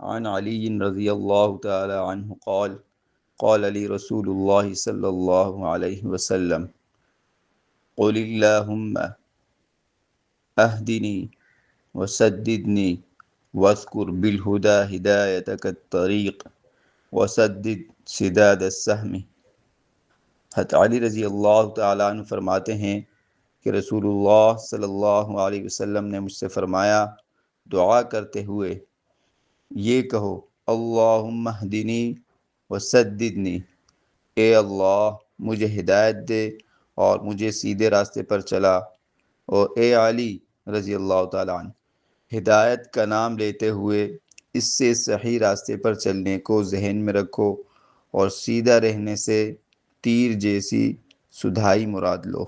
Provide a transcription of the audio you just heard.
عن علی رضی اللہ تعالی عنہ قال قال علی رسول اللہ صلی اللہ علیہ وسلم قل اللہم اہدنی وسددنی واذکر بالہدى ہدایتک الطریق وسدد سداد السہم۔ حضرت علی رضی اللہ تعالیٰ عنہ فرماتے ہیں کہ رسول اللہ صلی اللہ علیہ وسلم نے مجھ سے فرمایا، دعا کرتے ہوئے یہ کہو، اللہم اہدنی وسددنی، اے اللہ مجھے ہدایت دے اور مجھے سیدھے راستے پر چلا۔ اور اے علی رضی اللہ تعالیٰ عنہ، ہدایت کا نام لیتے ہوئے اس سے صحیح راستے پر چلنے کو ذہن میں رکھو اور سیدھا رہنے سے تیر جیسی سدھائی مراد لو۔